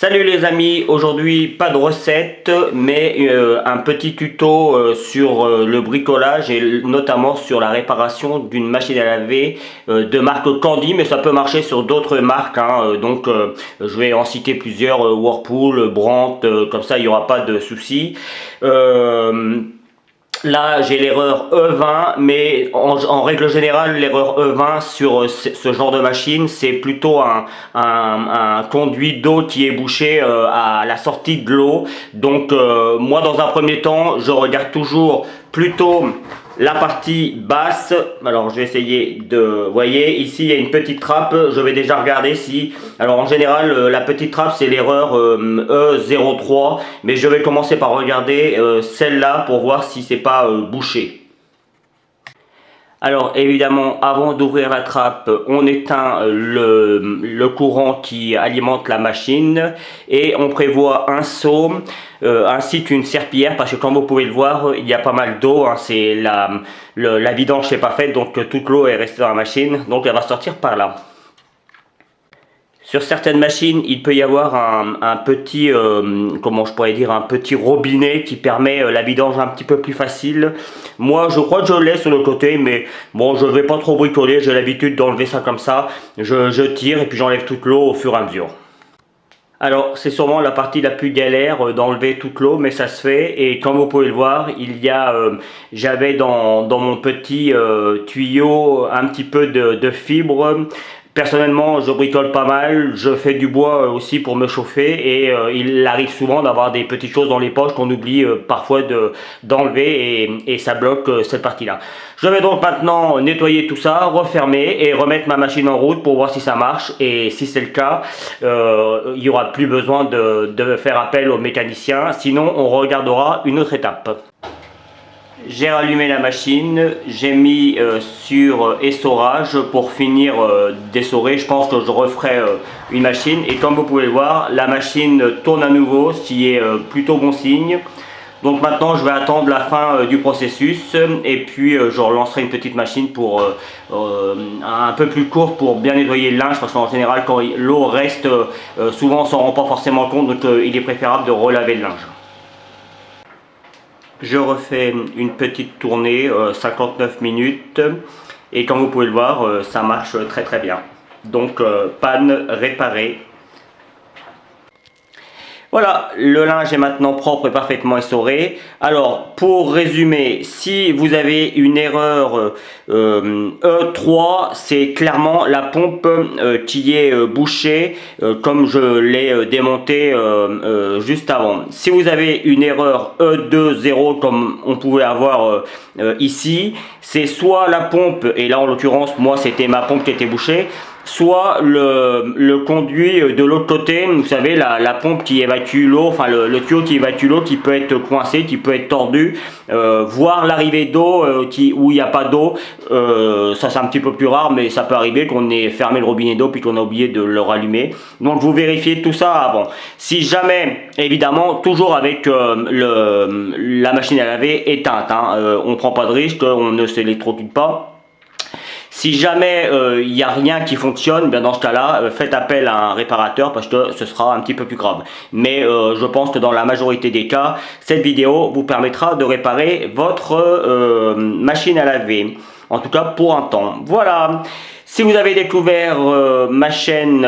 Salut les amis, aujourd'hui pas de recette mais un petit tuto sur le bricolage et notamment sur la réparation d'une machine à laver de marque Candy, mais ça peut marcher sur d'autres marques hein, je vais en citer plusieurs, Whirlpool, Brandt, comme ça il n'y aura pas de soucis. Là, j'ai l'erreur E20, mais en règle générale, l'erreur E20 sur ce genre de machine, c'est plutôt un conduit d'eau qui est bouché à la sortie de l'eau. Moi, dans un premier temps, je regarde toujours plutôt la partie basse. Alors, je vais essayer de... Vous voyez, ici, il y a une petite trappe. Je vais déjà regarder si... Alors, en général, la petite trappe, c'est l'erreur E03. Mais je vais commencer par regarder celle-là pour voir si c'est pas bouché. Alors évidemment, avant d'ouvrir la trappe, on éteint le courant qui alimente la machine et on prévoit un seau ainsi qu'une serpillière, parce que comme vous pouvez le voir, il y a pas mal d'eau, hein, c'est la vidange n'est pas faite, donc toute l'eau est restée dans la machine, donc elle va sortir par là. Sur certaines machines, il peut y avoir un petit, comment je pourrais dire, un petit robinet qui permet la vidange un petit peu plus facile. Moi, je crois que je l'ai sur le côté, mais bon, je ne vais pas trop bricoler. J'ai l'habitude d'enlever ça comme ça. Je tire et puis j'enlève toute l'eau au fur et à mesure. Alors, c'est sûrement la partie la plus galère d'enlever toute l'eau, mais ça se fait. Et comme vous pouvez le voir, il y a, j'avais dans mon petit tuyau un petit peu de fibre. Personnellement, je bricole pas mal, je fais du bois aussi pour me chauffer et il arrive souvent d'avoir des petites choses dans les poches qu'on oublie parfois d'enlever et ça bloque cette partie-là. Je vais donc maintenant nettoyer tout ça, refermer et remettre ma machine en route pour voir si ça marche, et si c'est le cas, il n'y aura plus besoin de faire appel au mécanicien, sinon on regardera une autre étape. J'ai rallumé la machine, j'ai mis sur essorage pour finir d'essorer. Je pense que je referai une machine, et comme vous pouvez le voir, la machine tourne à nouveau, ce qui est plutôt bon signe. Donc maintenant je vais attendre la fin du processus et puis je relancerai une petite machine pour un peu plus courte pour bien nettoyer le linge, parce qu'en général quand l'eau reste, souvent on s'en rend pas forcément compte, donc il est préférable de relaver le linge. Je refais une petite tournée, 59 minutes, et comme vous pouvez le voir, ça marche très très bien. Donc panne réparée. Voilà, le linge est maintenant propre et parfaitement essoré. Alors, pour résumer, si vous avez une erreur E3, c'est clairement la pompe qui est bouchée, comme je l'ai démonté juste avant. Si vous avez une erreur E20, comme on pouvait avoir ici, c'est soit la pompe, et là en l'occurrence, moi c'était ma pompe qui était bouchée, soit le conduit de l'autre côté, vous savez, la pompe qui évacue l'eau, enfin le tuyau qui évacue l'eau, qui peut être coincé, qui peut être tordu, voire l'arrivée d'eau où il n'y a pas d'eau. Ça c'est un petit peu plus rare, mais ça peut arriver qu'on ait fermé le robinet d'eau puis qu'on a oublié de le rallumer. Donc vous vérifiez tout ça avant. Si jamais, évidemment, toujours avec la machine à laver éteinte, hein, on ne prend pas de risque, on ne s'électrocute pas. Si jamais il n'y a rien qui fonctionne, bien dans ce cas-là, faites appel à un réparateur, parce que ce sera un petit peu plus grave. Mais je pense que dans la majorité des cas, cette vidéo vous permettra de réparer votre machine à laver. En tout cas pour un temps. Voilà. Si vous avez découvert ma chaîne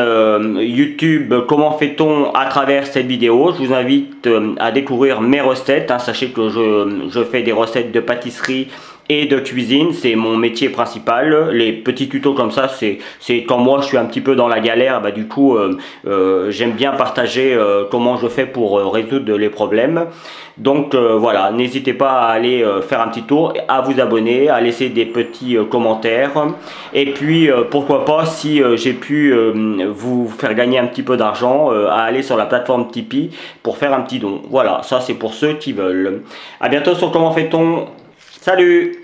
YouTube Comment fait-on à travers cette vidéo, je vous invite à découvrir mes recettes. Hein. Sachez que je fais des recettes de pâtisserie et de cuisine, c'est mon métier principal. Les petits tutos comme ça, c'est quand moi je suis un petit peu dans la galère, bah du coup j'aime bien partager comment je fais pour résoudre les problèmes. Donc voilà, n'hésitez pas à aller faire un petit tour, à vous abonner, à laisser des petits commentaires, et puis pourquoi pas, si j'ai pu vous faire gagner un petit peu d'argent, à aller sur la plateforme Tipeee pour faire un petit don. Voilà, ça c'est pour ceux qui veulent. À bientôt sur Comment fait-on. Salut!